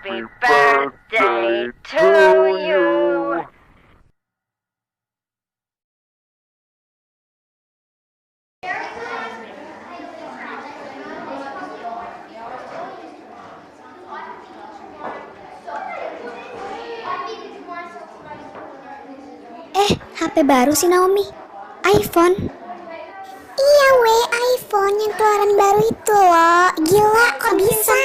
Happy birthday to you. HP baru sih Naomi. iPhone. Iya iPhone yang keluaran baru itu loh. Gila kok bisa?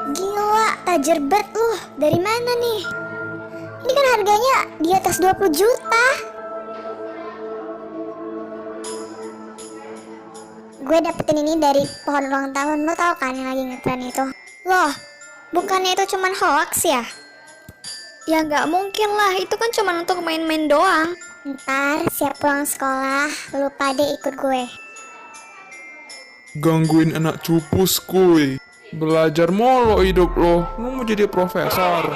Gila, tajir bet loh. Dari mana nih? Ini kan harganya di atas 20 juta. Gue dapetin ini dari pohon ulang tahun. Lo tau kan yang lagi ngetren itu? Loh, bukannya itu cuman hoax ya? Ya nggak mungkin lah, itu kan cuma untuk main-main doang. Ntar siap pulang sekolah, lu pade ikut gue. Gangguin anak cupus kuy. Belajar mulu hidup lo. Lu mau jadi profesor.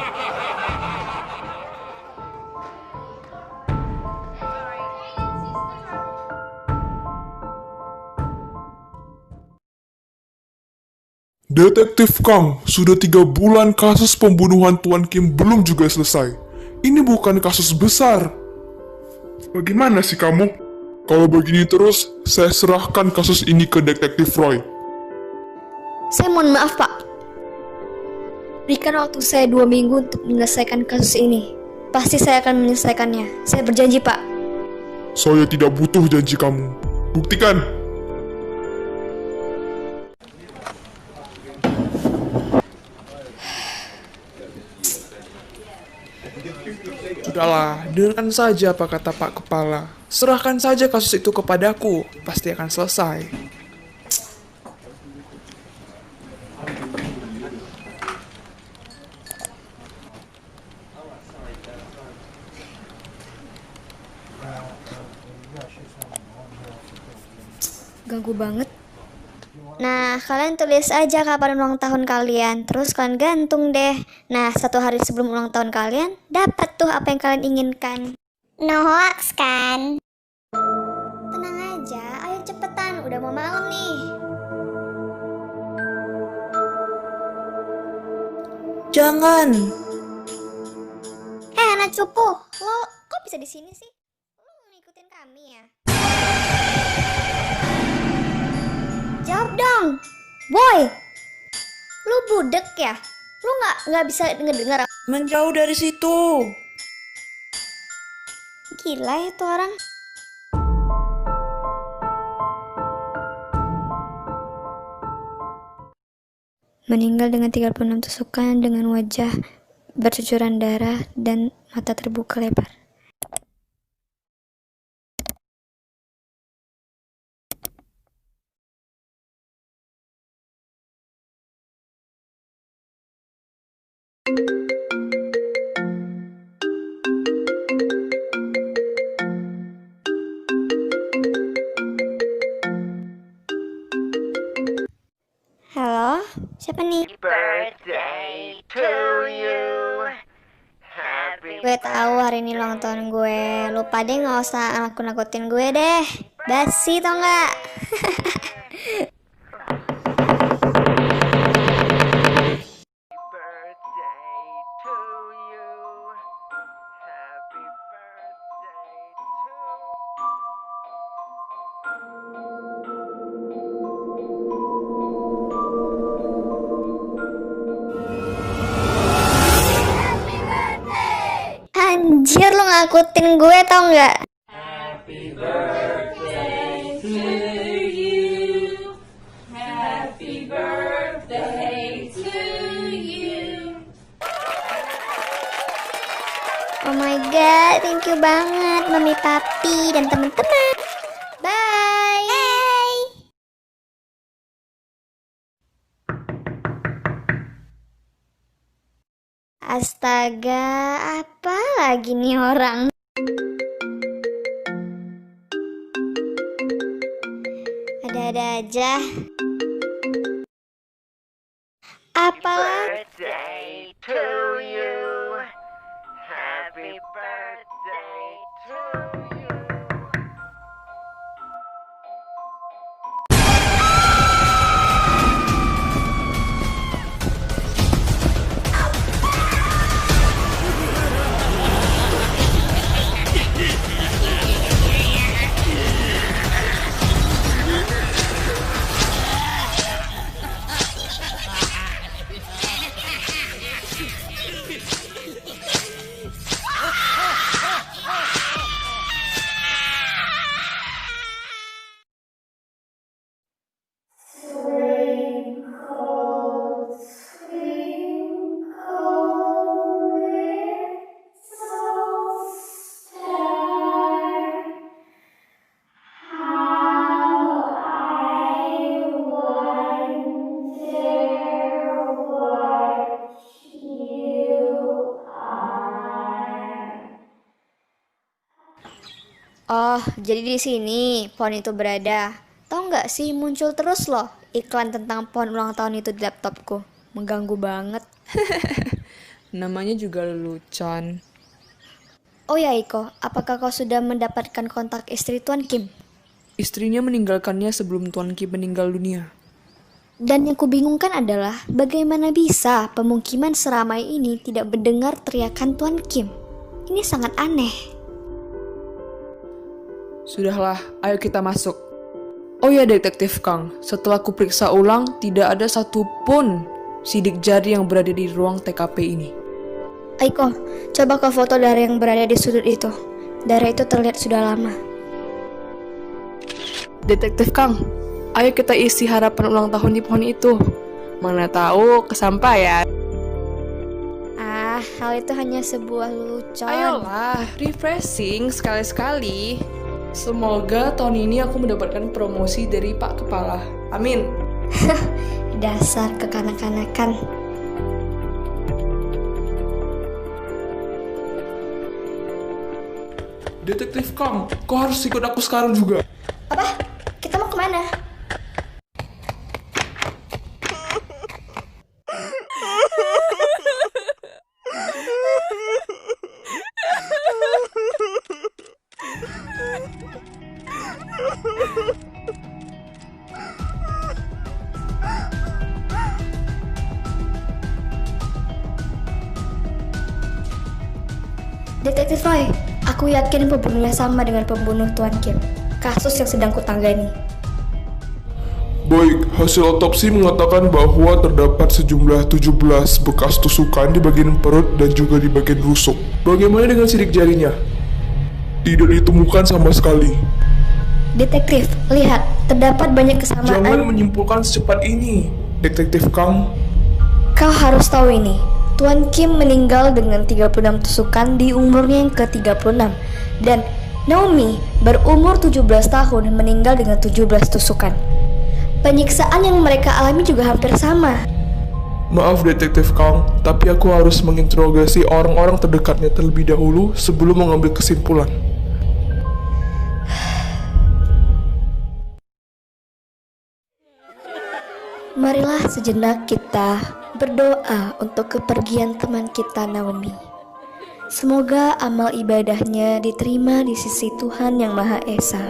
Detektif Kang, sudah 3 bulan kasus pembunuhan Tuan Kim belum juga selesai. Ini bukan kasus besar. Bagaimana sih kamu? Kalau begini terus, saya serahkan kasus ini ke Detektif Roy. Saya mohon maaf pak. Berikan waktu saya 2 minggu untuk menyelesaikan kasus ini. Pasti saya akan menyelesaikannya. Saya berjanji pak. Saya tidak butuh janji kamu. Buktikan. Sudahlah, dengarkan saja apa kata Pak Kepala. Serahkan saja kasus itu kepadaku, pasti akan selesai. Ganggu banget. Nah, kalian tulis aja kapan ulang tahun kalian. Terus kalian gantung deh. Nah, 1 hari sebelum ulang tahun kalian, dapat tuh apa yang kalian inginkan. No hoax kan? Tenang aja, ayo cepetan. Udah mau malam nih. Jangan. Anak cupu, lo kok bisa di sini sih? Lo ngikutin kami ya? Jawab dong, boy. Lu budek ya? Lu nggak bisa ngedengar? Menjauh dari situ. Gila ya tuh orang. Meninggal dengan 36 tusukan dengan wajah bercucuran darah dan mata terbuka lebar. Halo, siapa nih? Birthday to you. Happy Gue tahu hari ini ulang tahun gue. Lupa deh, nggak usah nakut-nakutin gue deh. Basi tau nggak? birthday to you. Happy birthday to Anjir, lu ngakutin gue tau nggak? Oh my god, thank you banget Mami Papi dan teman-teman. Bye. Bye. Astaga, apa lagi nih orang? Ada-ada aja. Apalah? birthday to you. Happy birthday to you. Oh, jadi di sini pohon itu berada. Tahu nggak sih, muncul terus loh iklan tentang pohon ulang tahun itu di laptopku. Mengganggu banget. Namanya juga lelucon. Oh ya Iko, apakah kau sudah mendapatkan kontak istri Tuan Kim? Istrinya meninggalkannya sebelum Tuan Kim meninggal dunia. Dan yang kubingungkan adalah bagaimana bisa pemukiman seramai ini tidak mendengar teriakan Tuan Kim. Ini sangat aneh. Sudahlah, ayo kita masuk. Oh ya Detektif Kang, setelah kuperiksa ulang, tidak ada satupun sidik jari yang berada di ruang TKP ini. Aiko, coba kau foto darah yang berada di sudut itu. Darah itu terlihat sudah lama. Detektif Kang, ayo kita isi harapan ulang tahun di pohon itu. Mana tahu kesampaian. Ah, hal itu hanya sebuah lelucon. Ayolah, refreshing sekali-sekali. Semoga tahun ini aku mendapatkan promosi dari Pak Kepala. Amin. Dasar kekanak-kanakan. Detektif Kang, kau harus ikut aku sekarang juga. Apa? Kita mau kemana? Detektif Roy, aku yakin pembunuhnya sama dengan pembunuh Tuan Kim. Kasus yang sedang kutanggani. Baik, hasil otopsi mengatakan bahwa terdapat sejumlah 17 bekas tusukan di bagian perut dan juga di bagian rusuk. Bagaimana dengan sidik jarinya? Tidak ditemukan sama sekali. Detektif, lihat, terdapat banyak kesamaan. Jangan menyimpulkan secepat ini, Detektif Kang. Kau harus tahu ini. Tuan Kim meninggal dengan 36 tusukan di umurnya yang ke-36 dan Naomi berumur 17 tahun meninggal dengan 17 tusukan. Penyiksaan yang mereka alami juga hampir sama. Maaf Detektif Kang, tapi aku harus menginterogasi orang-orang terdekatnya terlebih dahulu sebelum mengambil kesimpulan. Marilah sejenak kita berdoa untuk kepergian teman kita Naomi. Semoga amal ibadahnya diterima di sisi Tuhan Yang Maha Esa.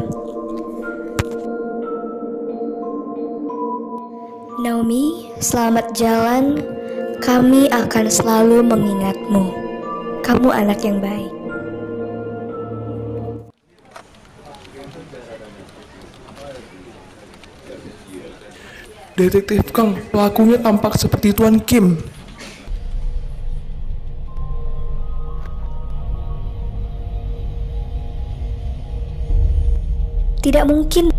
Naomi, selamat jalan. Kami akan selalu mengingatmu. Kamu anak yang baik. Detektif Kang, pelakunya tampak seperti Tuan Kim. Tidak mungkin.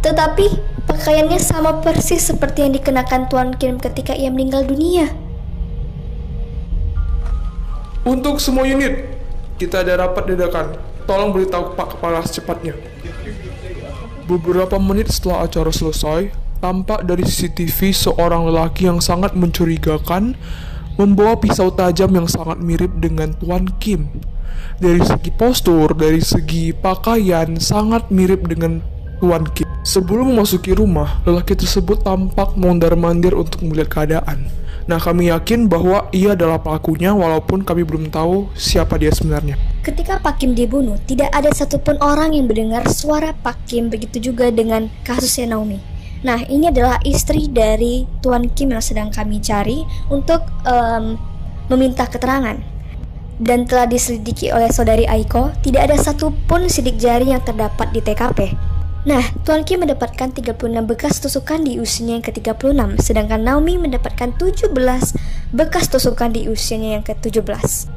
Tetapi pakaiannya sama persis seperti yang dikenakan Tuan Kim ketika ia meninggal dunia. Untuk semua unit, kita ada rapat dadakan. Tolong beritahu Pak Kepala secepatnya. Beberapa menit setelah acara selesai, tampak dari CCTV seorang lelaki yang sangat mencurigakan membawa pisau tajam yang sangat mirip dengan Tuan Kim. Dari segi postur, dari segi pakaian, sangat mirip dengan Tuan Kim. Sebelum memasuki rumah, lelaki tersebut tampak mondar-mandir untuk melihat keadaan. Nah, kami yakin bahwa ia adalah pelakunya walaupun kami belum tahu siapa dia sebenarnya. Ketika Pak Kim dibunuh, tidak ada satupun orang yang mendengar suara Pak Kim, begitu juga dengan kasusnya Naomi. Nah, ini adalah istri dari Tuan Kim yang sedang kami cari untuk meminta keterangan. Dan telah diselidiki oleh saudari Aiko, tidak ada satupun sidik jari yang terdapat di TKP. Nah, Tuan Kim mendapatkan 36 bekas tusukan di usianya yang ke-36, sedangkan Naomi mendapatkan 17 bekas tusukan di usianya yang ke-17.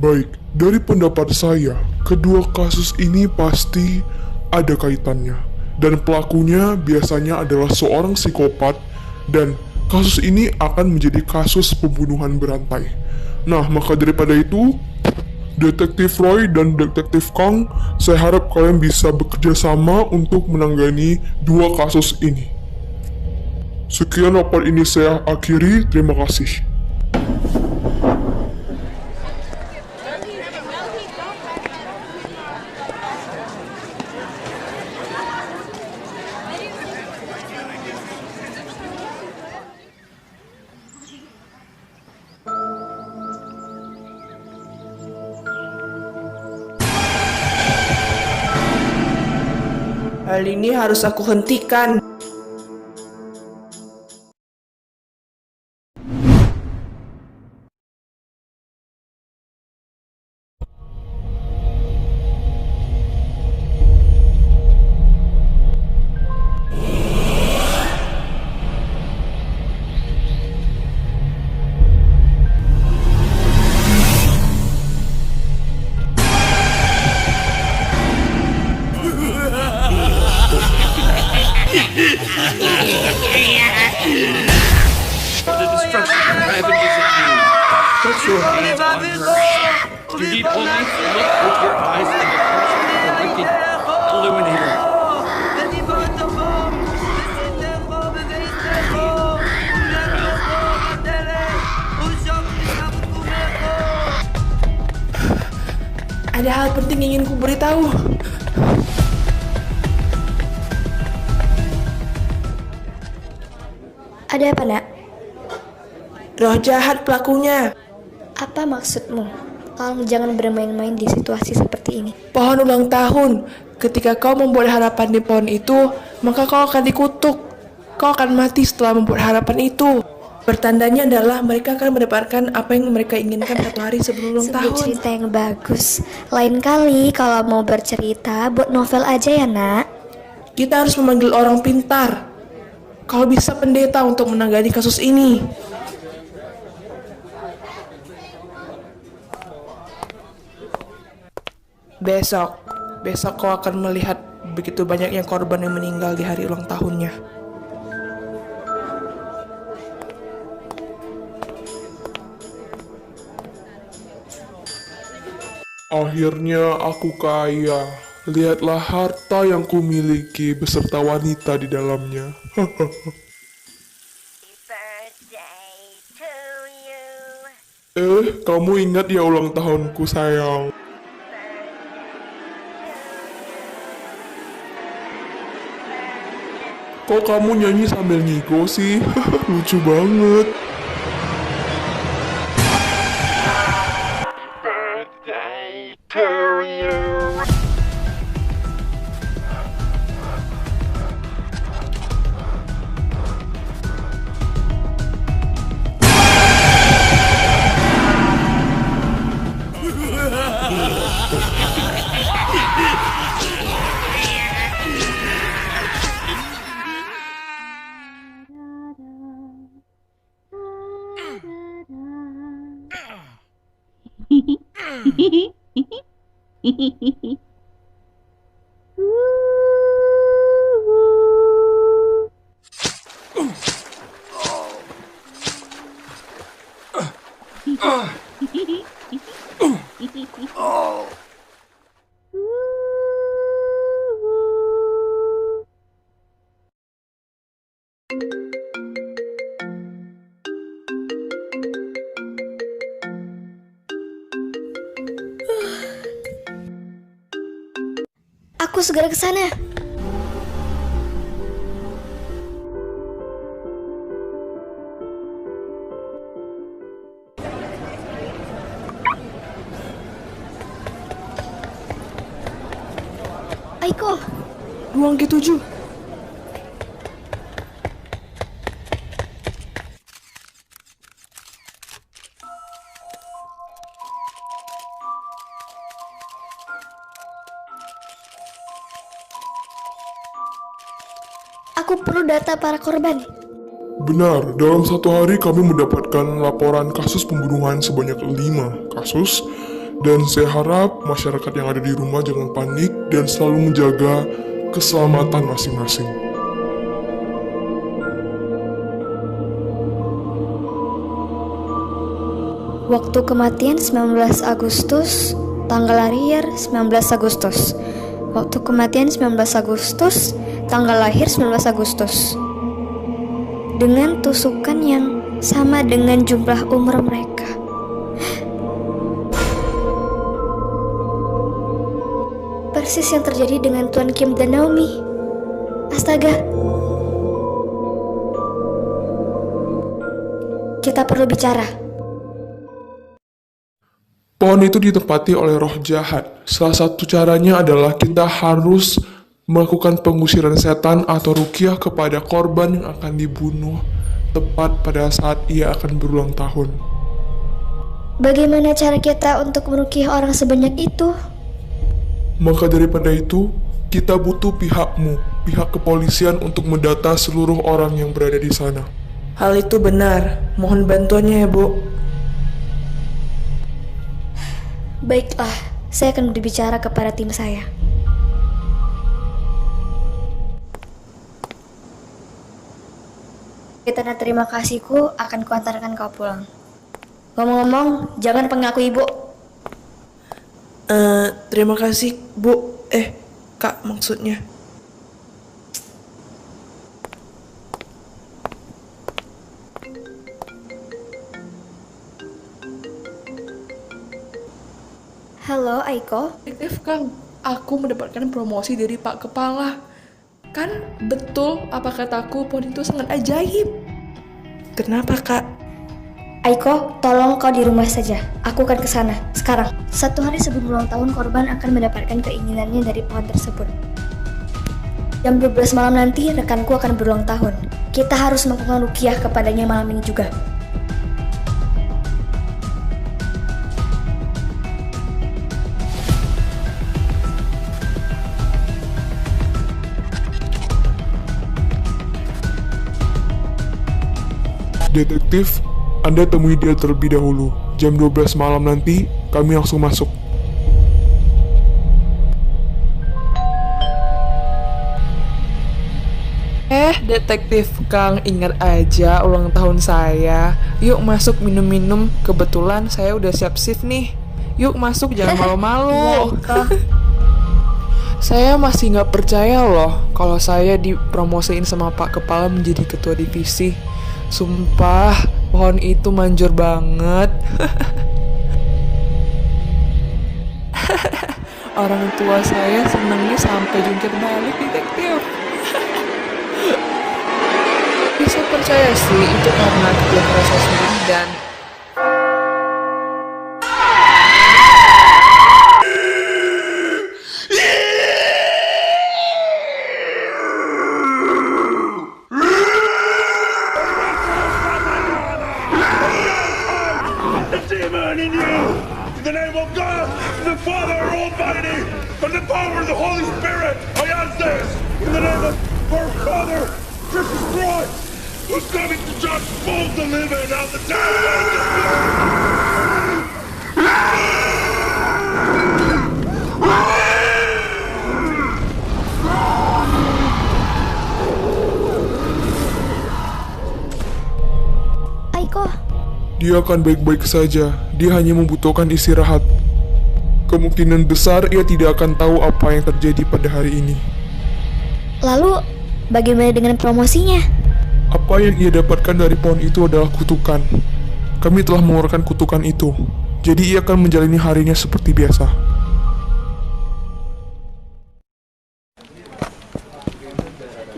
Baik. Dari pendapat saya, kedua kasus ini pasti ada kaitannya. Dan pelakunya biasanya adalah seorang psikopat dan kasus ini akan menjadi kasus pembunuhan berantai. Nah, maka daripada itu, Detektif Roy dan Detektif Kang, saya harap kalian bisa bekerja sama untuk menangani dua kasus ini. Sekian rapat ini saya akhiri, terima kasih. Hal ini harus aku hentikan. The destruction of ravages at you. Put your hands on her. You need only to look with your eyes at the person of the wicked illuminator. Ada hal penting yang ingin ku beritahu. Ada apa, nak? Roh jahat pelakunya. Apa maksudmu? Tolong jangan bermain-main di situasi seperti ini. Pohon ulang tahun. Ketika kau membuat harapan di pohon itu, maka kau akan dikutuk. Kau akan mati setelah membuat harapan itu. Pertandanya adalah mereka akan mendapatkan apa yang mereka inginkan satu hari sebelum ulang Sebuah tahun. cerita yang bagus. Lain kali kalau mau bercerita, buat novel aja ya, nak. Kita harus memanggil orang pintar. Kalau bisa pendeta untuk menangani kasus ini. Besok kau akan melihat begitu banyak yang korban yang meninggal di hari ulang tahunnya. Akhirnya aku kaya. Lihatlah harta yang kumiliki beserta wanita di dalamnya. Birthday to you. Kamu ingat ya ulang tahunku, sayang? Kok kamu nyanyi sambil ngigo sih? Lucu banget. Birthday to you. Aku segera ke sana. Aiko, Ruang G7. aku perlu data para korban. Benar, dalam satu hari kami mendapatkan laporan kasus pembunuhan sebanyak 5 kasus. Dan saya harap masyarakat yang ada di rumah jangan panik dan selalu menjaga keselamatan masing-masing. Waktu kematian 19 Agustus, tanggal lahir 19 Agustus. Waktu kematian 19 Agustus, tanggal lahir 19 Agustus. dengan tusukan yang sama dengan jumlah umur mereka. Persis yang terjadi dengan Tuan Kim dan Naomi. Astaga. Kita perlu bicara. Pohon itu ditempati oleh roh jahat. Salah satu caranya adalah kita harus melakukan pengusiran setan atau ruqyah kepada korban yang akan dibunuh tepat pada saat ia akan berulang tahun. Bagaimana cara kita untuk meruqyah orang sebanyak itu? Maka daripada itu, kita butuh pihakmu, pihak kepolisian untuk mendata seluruh orang yang berada di sana. Hal itu benar. Mohon bantuannya ya, Bu. Baiklah, saya akan berbicara kepada tim saya. Tanda terima kasihku akan kuantarkan kau pulang. Ngomong-ngomong, jangan panggil aku ibu. Terima kasih, Bu. Kak maksudnya. Halo, Aiko. Detektif Kang, aku mendapatkan promosi dari Pak Kepala. Kan betul apa kataku, pohon itu sangat ajaib. Kenapa, Kak? Aiko, tolong kau di rumah saja. Aku akan ke sana sekarang. 1 hari sebelum ulang tahun, korban akan mendapatkan keinginannya dari pohon tersebut. Jam 12 malam nanti, rekanku akan berulang tahun. Kita harus melakukan ruqyah kepadanya malam ini juga. Detektif, Anda temui dia terlebih dahulu. Jam 12 malam nanti, kami langsung masuk. Detektif Kang, ingat aja ulang tahun saya. Yuk masuk minum-minum. Kebetulan saya udah siap shift nih. Yuk masuk, jangan malu-malu. Saya masih nggak percaya loh kalau saya dipromosiin sama Pak Kepala menjadi ketua divisi. Sumpah, pohon itu manjur banget. Orang tua saya senangnya sampai jungkir balik, detektif. Bisa percaya sih itu karena dia merasa sendiri dan The demon in you! In the name of God, the Father Almighty, and the power of the Holy Spirit, I ask this! In the name of our Father, Jesus Christ, who's coming to judge both the living and the dead! Aiko, Dia akan baik-baik saja. Dia hanya membutuhkan istirahat. Kemungkinan besar ia tidak akan tahu apa yang terjadi pada hari ini. lalu bagaimana dengan promosinya? Apa yang ia dapatkan dari pohon itu adalah kutukan. Kami telah mengeluarkan kutukan itu. Jadi ia akan menjalani harinya seperti biasa.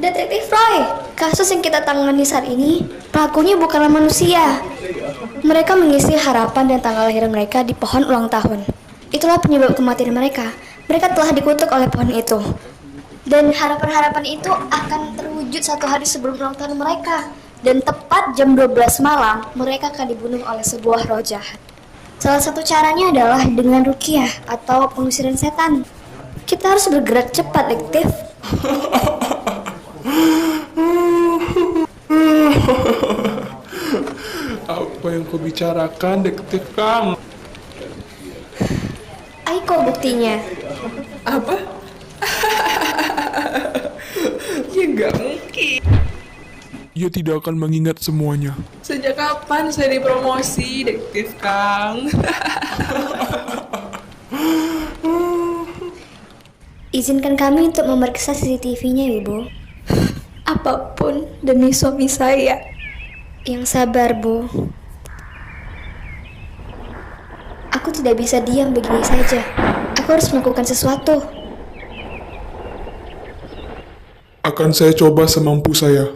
Detektif Roy, kasus yang kita tangani saat ini, pelakunya bukanlah manusia. Mereka mengisi harapan dan tanggal lahir mereka di pohon ulang tahun. Itulah penyebab kematian mereka. Mereka telah dikutuk oleh pohon itu. Dan harapan-harapan itu akan terwujud 1 hari sebelum ulang tahun mereka. Dan tepat jam 12 malam, mereka akan dibunuh oleh sebuah roh jahat. Salah satu caranya adalah dengan ruqyah atau pengusiran setan. Kita harus bergerak cepat, detektif. Apa yang kau bicarakan, Detektif Kang? Aiko buktinya. apa? Ya nggak mungkin. Ia tidak akan mengingat semuanya. Sejak kapan saya dipromosi, detektif Kang? Izinkan kami untuk memeriksa CCTV-nya, Ibu. apapun demi suami saya. Yang sabar, Bu. Aku tidak bisa diam begini saja. Aku harus melakukan sesuatu. Akan saya coba semampu saya.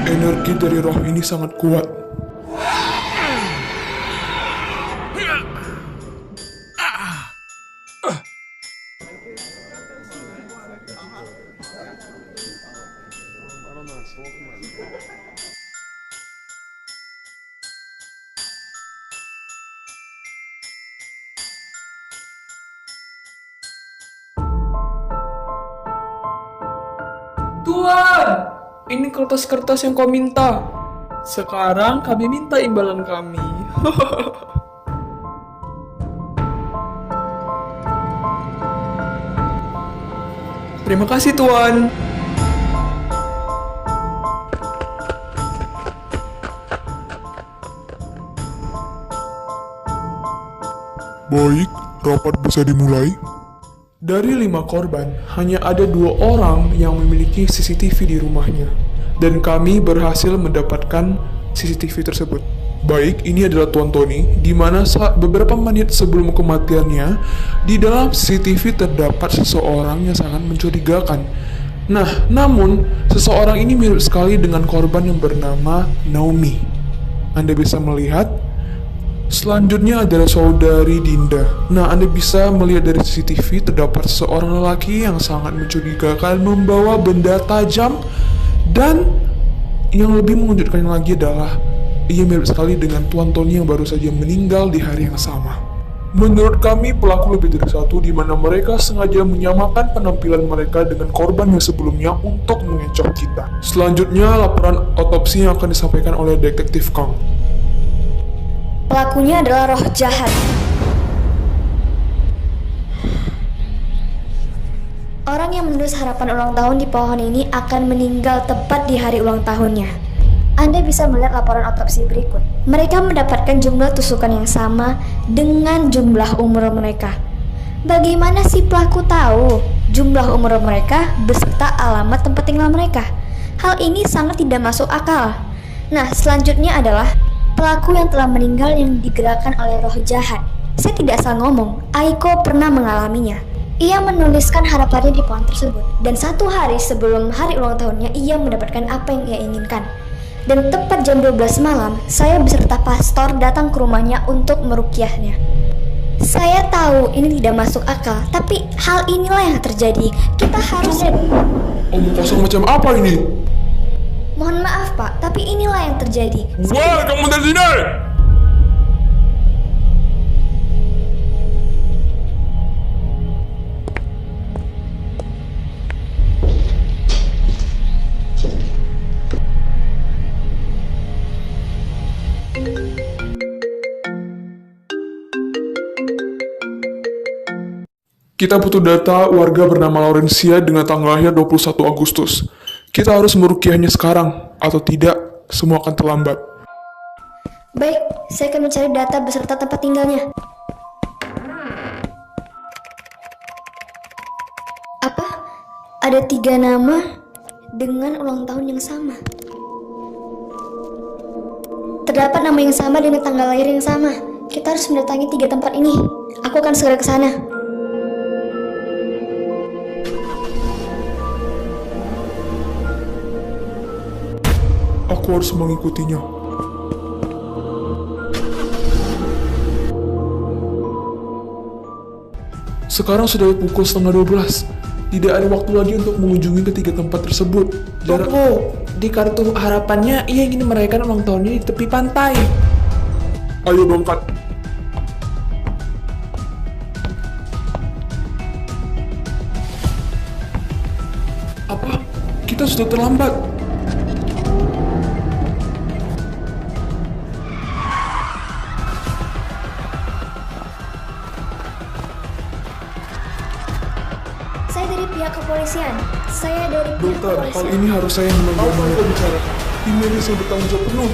Energi dari roh ini sangat kuat. Tuan, ini kertas-kertas yang kau minta. Sekarang kami minta imbalan kami. Terima kasih, Tuan. Baik, rapat bisa dimulai. Dari 5 korban, hanya ada 2 orang yang memiliki CCTV di rumahnya. Dan kami berhasil mendapatkan CCTV tersebut. Baik, ini adalah Tuan Tony, di mana beberapa menit sebelum kematiannya, di dalam CCTV terdapat seseorang yang sangat mencurigakan. Nah, namun, seseorang ini mirip sekali dengan korban yang bernama Naomi. Anda bisa melihat. Selanjutnya adalah saudari Dinda. Nah, Anda bisa melihat dari CCTV terdapat seorang lelaki yang sangat mencurigakan membawa benda tajam, dan yang lebih mengejutkan lagi adalah ia mirip sekali dengan Tuan Tony yang baru saja meninggal di hari yang sama. Menurut kami, pelaku lebih dari satu, di mana mereka sengaja menyamakan penampilan mereka dengan korban yang sebelumnya untuk mengecoh kita. Selanjutnya, laporan otopsi yang akan disampaikan oleh Detektif Kang. Pelakunya adalah roh jahat. Orang yang menendus harapan ulang tahun di pohon ini akan meninggal tepat di hari ulang tahunnya. Anda bisa melihat laporan otopsi berikut. Mereka mendapatkan jumlah tusukan yang sama dengan jumlah umur mereka. Bagaimana si pelaku tahu jumlah umur mereka beserta alamat tempat tinggal mereka? Hal ini sangat tidak masuk akal. Nah, selanjutnya adalah pelaku yang telah meninggal yang digerakkan oleh roh jahat. Saya tidak salah ngomong, Aiko pernah mengalaminya. Ia menuliskan harapannya di pohon tersebut, dan 1 hari sebelum hari ulang tahunnya ia mendapatkan apa yang ia inginkan. Dan tepat jam 12 malam, saya beserta pastor datang ke rumahnya untuk merukyahnya. Saya tahu ini tidak masuk akal, tapi hal inilah yang terjadi. Kita harus... Omong kosong macam apa ini? Mohon maaf Pak, tapi inilah yang terjadi. Wah, kamu dari sini! Kita butuh data warga bernama Laurencia dengan tanggal lahir 21 Agustus. Kita harus merukyahnya sekarang, atau tidak, semua akan terlambat. Baik, saya akan mencari data beserta tempat tinggalnya. Apa? Ada 3 nama dengan ulang tahun yang sama. Terdapat nama yang sama dengan tanggal lahir yang sama. Kita harus mendatangi 3 tempat ini. Aku akan segera ke sana. Aku harus mengikutinya. Sekarang sudah pukul 11:30. Tidak ada waktu lagi untuk mengunjungi ketiga tempat tersebut. Tunggu, di kartu harapannya ia ingin merayakan ulang tahunnya di tepi pantai. Ayo berangkat. Apa? Kita sudah terlambat. Saya dari pihak kepolisian. Dokter, hal ini harus saya yang menangani. Bicarakan. Tim medis yang bertanggung jawab penuh.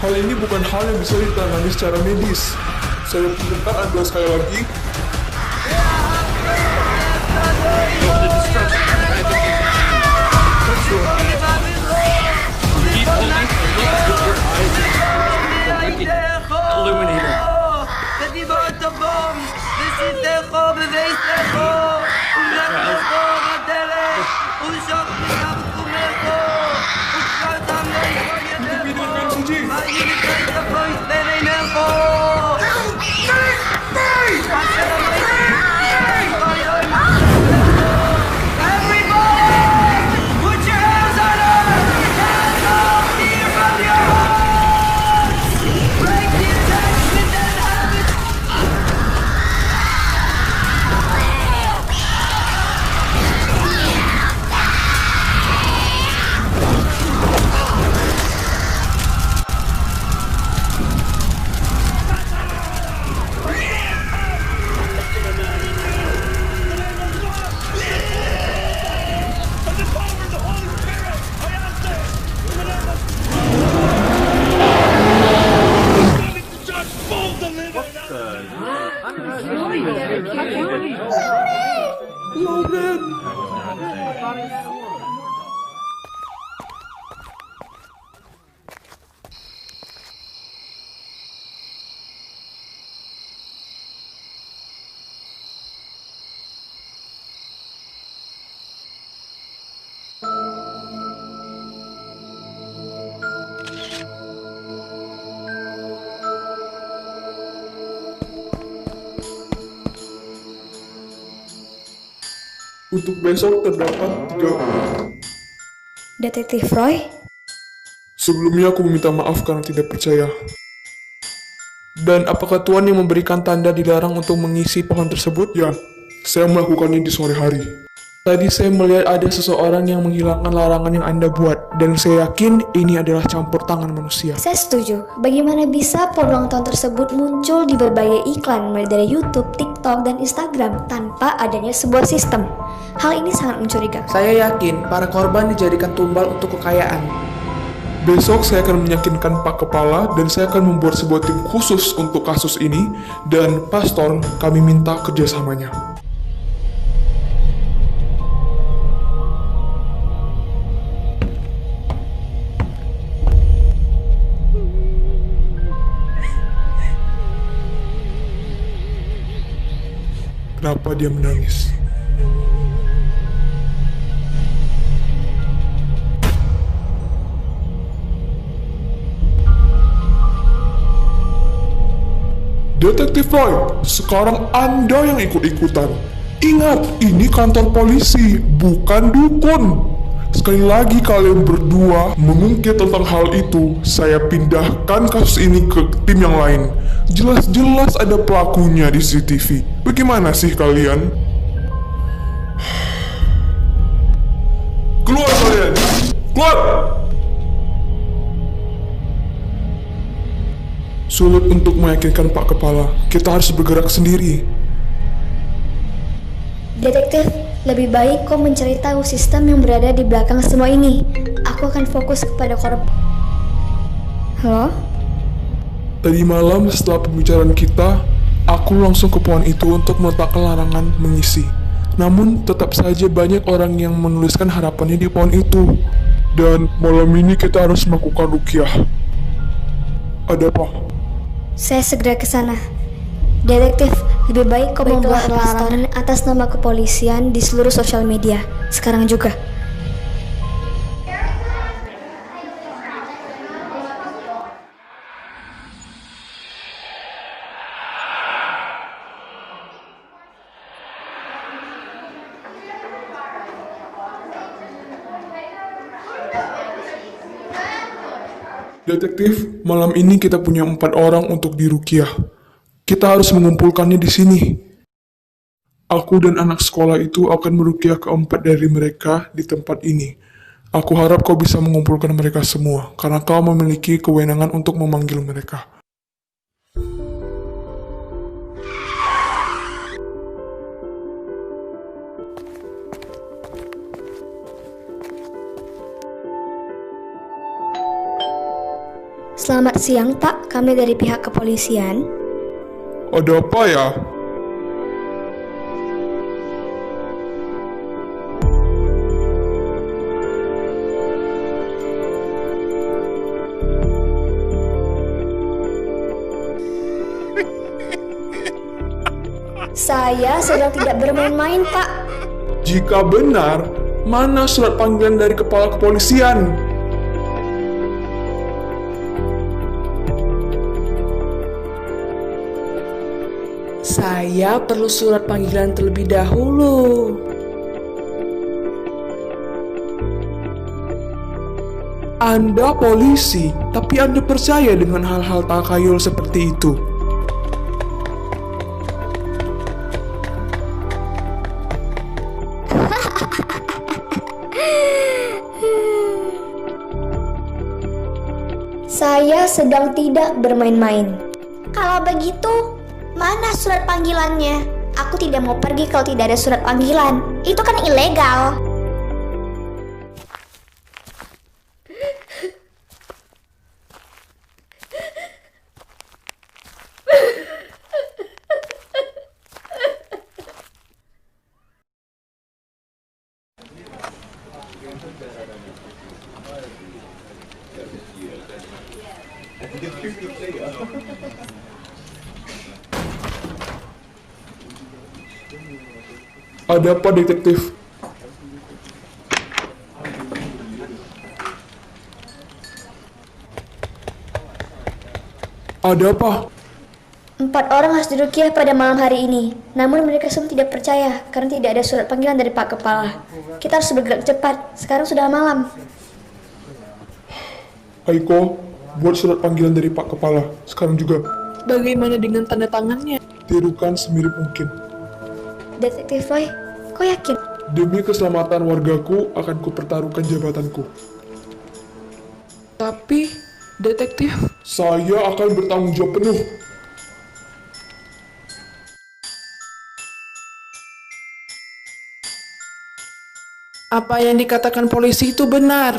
Hal ini bukan hal yang bisa ditangani secara medis. Saya ingatkan Anda sekali lagi, The destruction of heaven is at hand. Put your hands on her. You need only to look with your eyes and the wicked illuminator. untuk besok terdapat 3. Detektif Roy? Sebelumnya aku meminta maaf karena tidak percaya. Dan apakah Tuan yang memberikan tanda dilarang untuk mengisi pohon tersebut? Ya, saya melakukannya di sore hari. Tadi saya melihat ada seseorang yang menghilangkan larangan yang Anda buat, dan saya yakin ini adalah campur tangan manusia. Saya setuju. Bagaimana bisa pohon ulang tahun tersebut muncul di berbagai iklan mulai dari YouTube, TikTok, dan Instagram tanpa adanya sebuah sistem? Hal ini sangat mencurigakan. Saya yakin para korban dijadikan tumbal untuk kekayaan. Besok saya akan meyakinkan Pak Kepala dan saya akan membuat sebuah tim khusus untuk kasus ini, dan Pastor kami minta kerjasamanya. Kenapa dia menangis? Detektif Roy, sekarang Anda yang ikut-ikutan. Ingat, ini kantor polisi, bukan dukun. Sekali lagi kalian berdua mengungkit tentang hal itu, saya pindahkan kasus ini ke tim yang lain. Jelas-jelas ada pelakunya di CCTV. Bagaimana sih kalian? Keluar kalian! Keluar! Sulit untuk meyakinkan Pak Kepala. Kita harus bergerak sendiri. Detektif, lebih baik kau mencari tahu sistem yang berada di belakang semua ini. Aku akan fokus kepada korban. Halo? Tadi malam setelah pembicaraan kita, aku langsung ke pohon itu untuk meletakkan larangan mengisi. Namun tetap saja banyak orang yang menuliskan harapannya di pohon itu. Dan malam ini kita harus melakukan ruqyah. Ada apa? Saya segera ke sana. Detektif, lebih baik kau membuat larangan atas nama kepolisian di seluruh sosial media. Sekarang juga. Detektif, malam ini kita punya 4 orang untuk diruqyah. Kita harus mengumpulkannya di sini. Aku dan anak sekolah itu akan meruqyah keempat dari mereka di tempat ini. Aku harap kau bisa mengumpulkan mereka semua, karena kau memiliki kewenangan untuk memanggil mereka. Selamat siang, Pak. Kami dari pihak kepolisian. Ada apa ya? Saya sedang tidak bermain-main, Pak. Jika benar, mana surat panggilan dari kepala kepolisian? Saya perlu surat panggilan terlebih dahulu. Anda polisi, tapi Anda percaya dengan hal-hal takhayul seperti itu? Saya sedang tidak bermain-main. Kalau begitu, mana surat panggilannya? Aku tidak mau pergi kalau tidak ada surat panggilan. Itu kan ilegal. Ada apa, detektif? Ada apa? 4 orang harus diruqyah pada malam hari ini. Namun mereka semua tidak percaya karena tidak ada surat panggilan dari Pak Kepala. Kita harus bergerak cepat. Sekarang sudah malam. Aiko, buat surat panggilan dari Pak Kepala. Sekarang juga. Bagaimana dengan tanda tangannya? Tirukan semirip mungkin. Detektif Roy, kau yakin? Demi keselamatan wargaku, akan kupertaruhkan jabatanku. Tapi, detektif, Saya akan bertanggung jawab penuh. apa yang dikatakan polisi itu benar.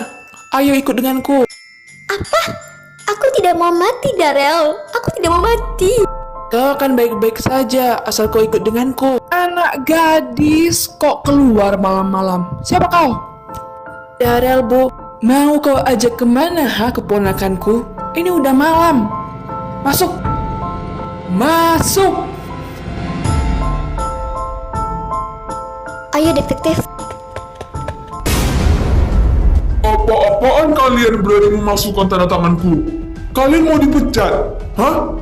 Ayo ikut denganku. Apa? Aku tidak mau mati, Darel. Aku tidak mau mati. Kau akan baik-baik saja asal kau ikut denganku. Anak gadis kok keluar malam-malam? Siapa kau? Darel, Bu. Mau kau ajak kemana, keponakanku? Ini udah malam. Masuk. Masuk. Ayo detektif. Apa-apaan kalian berani memasukkan tanda tanganku? Kalian mau dipecat? Hah?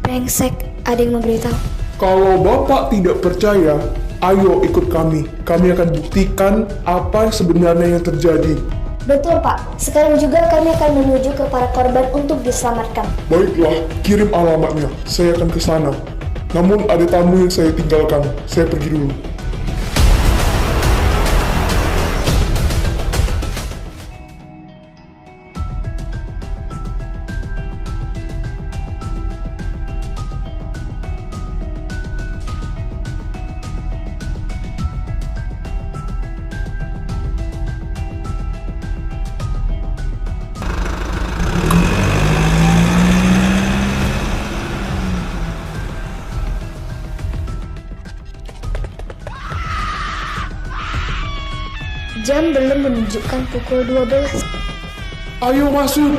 Brengsek, ada yang memberitahu. Kalau Bapak tidak percaya, ayo ikut kami. Kami akan buktikan apa yang sebenarnya yang terjadi. Betul Pak, sekarang juga kami akan menuju ke para korban untuk diselamatkan. Baiklah, kirim alamatnya. Saya akan ke sana. Namun ada tamu yang saya tinggalkan. Saya pergi dulu. Jam belum menunjukkan pukul 12. Ayo masuk.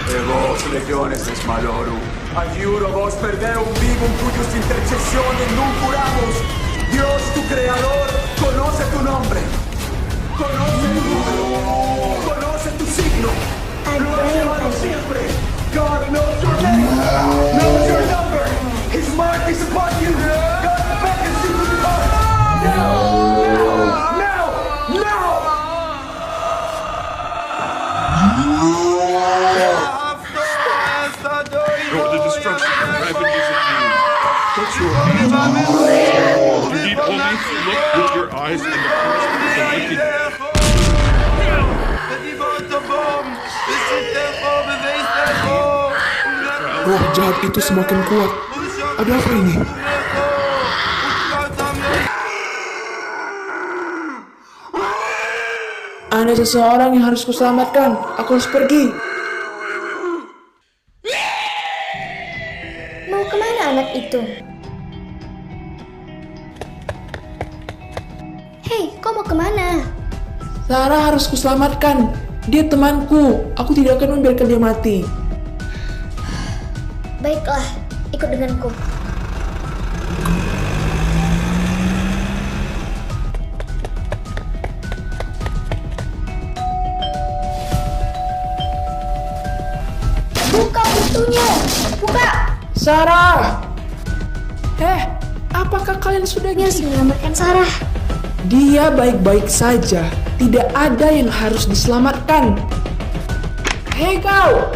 E vos, legiones Malorum, ayudo vos perderum vivum cuyos intercesiones non curamos. Dios, tu creador, conoce tu nombre, conoce tu número, conoce tu signo. Lo has llevado siempre. God knows your name, knows your number. His mark is upon you. God beckons you to depart. Now! Now! Now! Or the destruction of ravages of you. Touch your hands. You need only to look with your eyes and the force of the wicked. Roh jahat itu semakin kuat. Ada apa ini? Ada seseorang yang harus kuselamatkan. Aku harus pergi. Mau kemana anak itu? Hei, kau mau kemana? Sarah harus kuselamatkan. Dia temanku. Aku tidak akan membiarkan dia mati. Baiklah, ikut denganku. Buka pintunya! Buka! Sarah! Apakah kalian sudah Harus menyelamatkan Sarah. Dia baik-baik saja. Tidak ada yang harus diselamatkan. Hei kau!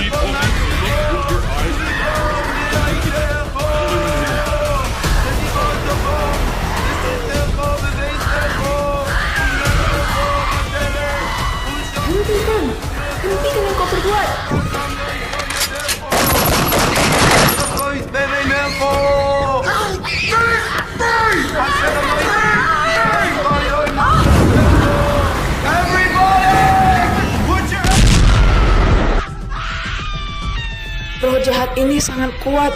Deep holy, look with your eyes. Hentikan! Hentikan yang kau perbuat! Roh jahat ini sangat kuat.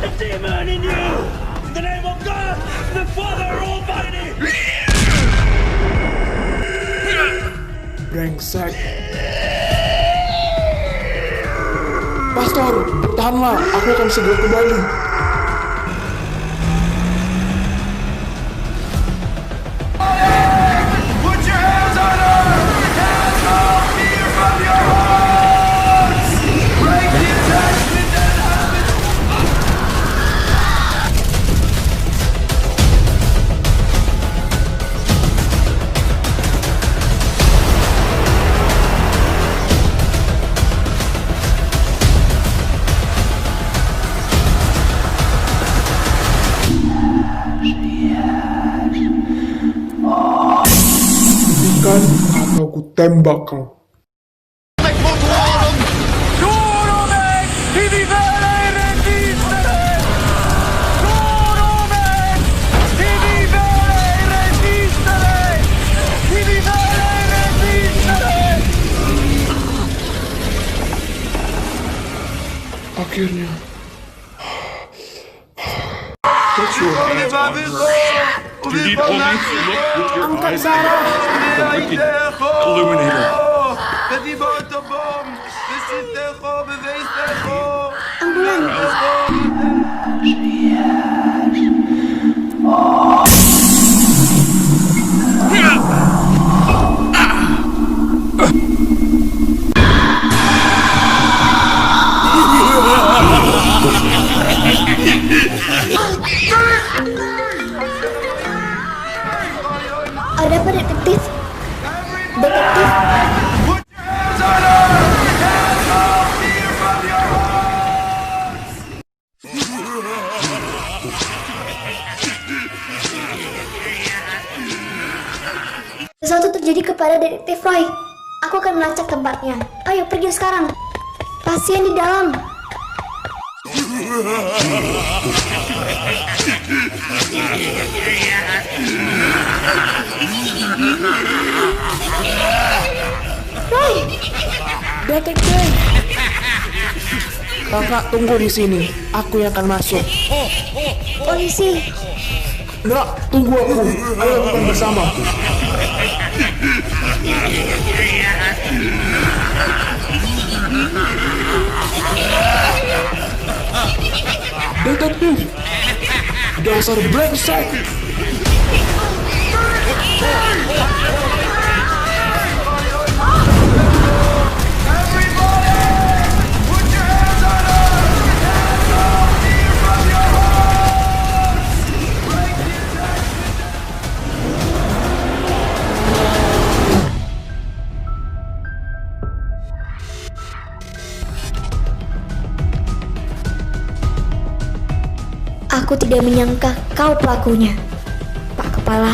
The demon in you! In the name of God, the Father Almighty! Brengsek. Pastor, bertahanlah. Aku akan segera kembali. Put your hands on her! Cast all fear from your hearts! Break the attachment that happens! Hentikan atau ku tembak kau. Akhirnya. Do you need holy? Look with your eyes. The wicked illuminator. Ada apa, detektif? Detektif? Sesuatu terjadi kepada detektif Roy. Aku akan melacak tempatnya. Ayo pergi sekarang. Pasien di dalam. Roy, Detektif. Kakak tunggu di sini. Aku yang akan masuk. polisi. Enggak, tunggu aku. Ayo kita bersama. Detektif. Dasar brengsek. Aku tidak menyangka kau pelakunya, Pak Kepala.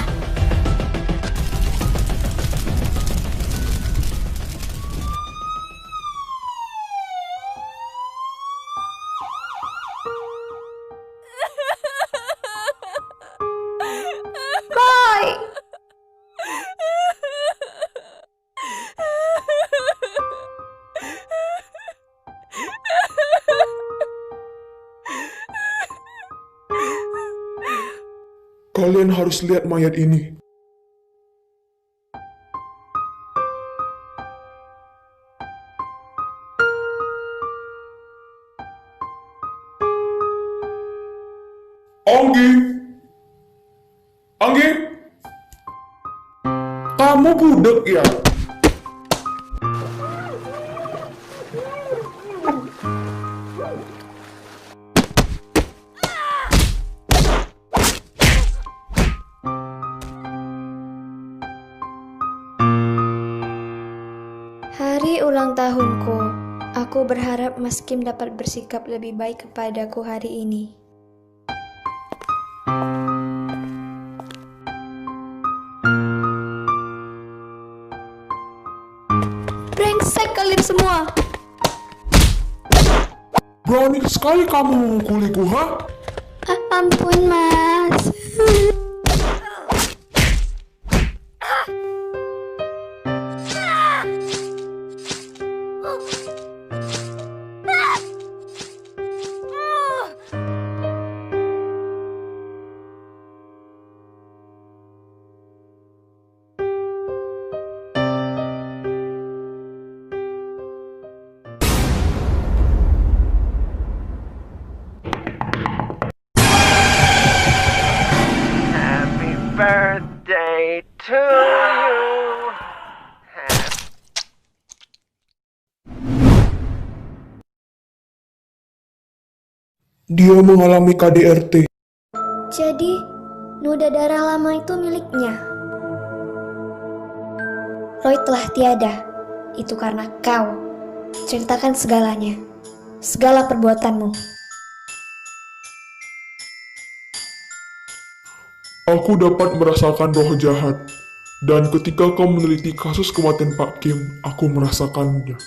Roy! Kalian harus lihat mayat ini. Anggi! Anggi! Kamu budek ya? Hari ulang tahunku. Aku berharap Mas Kim dapat bersikap lebih baik kepadaku hari ini. Brengsek kalian semua! Berani sekali kamu memukuliku, ha? Ampun, Mas. Happy birthday to you. Dia mengalami KDRT. Jadi, noda darah lama itu miliknya. Roy telah tiada. Itu karena kau. Ceritakan segalanya. Segala perbuatanmu. Aku dapat merasakan roh jahat. Dan ketika kau meneliti kasus kematian Pak Kim, aku merasakannya.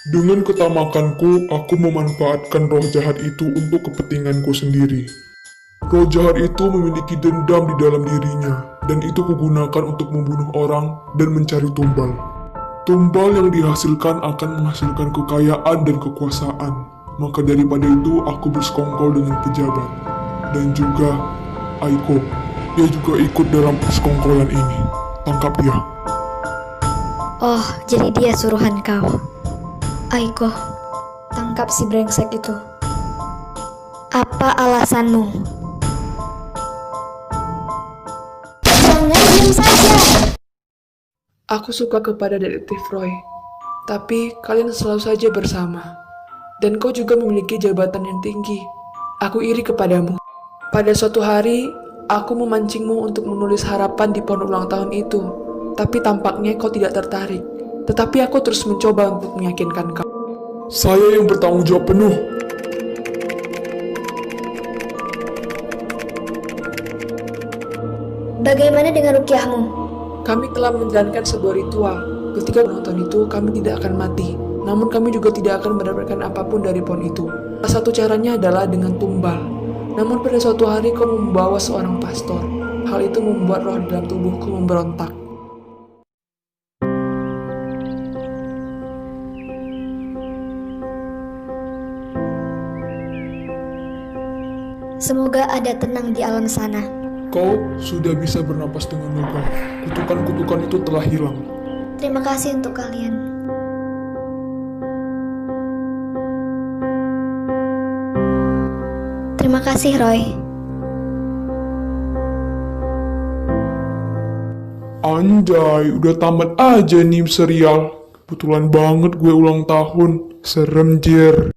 Dengan ketamakanku, aku memanfaatkan roh jahat itu untuk kepentinganku sendiri. Roh jahat itu memiliki dendam di dalam dirinya, dan itu kugunakan untuk membunuh orang dan mencari tumbal. Tumbal yang dihasilkan akan menghasilkan kekayaan dan kekuasaan. Maka daripada itu, aku bersekongkol dengan pejabat. Dan juga Aiko. Dia juga ikut dalam persekongkolan ini. Tangkap dia. Oh, jadi dia suruhan kau. Aiko, tangkap si brengsek itu. Apa alasanmu? Jangan diam saja! Aku suka kepada detektif Roy, tapi kalian selalu saja bersama. Dan kau juga memiliki jabatan yang tinggi. Aku iri kepadamu. Pada suatu hari, aku memancingmu untuk menulis harapan di pohon ulang tahun itu. Tapi tampaknya kau tidak tertarik. Tetapi aku terus mencoba untuk meyakinkan kau. Saya yang bertanggung jawab penuh. Bagaimana dengan rukyahmu? Kami telah menjalankan sebuah ritual. Ketika menonton itu, kami tidak akan mati. Namun kami juga tidak akan mendapatkan apapun dari pohon itu. Salah satu caranya adalah dengan tumbal. Namun pada suatu hari kau membawa seorang pastor. Hal itu membuat roh dalam tubuhku memberontak. Semoga ada tenang di alam sana. Kau sudah bisa bernapas dengan lega. Kutukan-kutukan itu telah hilang. Terima kasih untuk kalian. Terima kasih, Roy. Anjay, udah tamat aja nih serial. Kebetulan banget gue ulang tahun. Serem, Jer.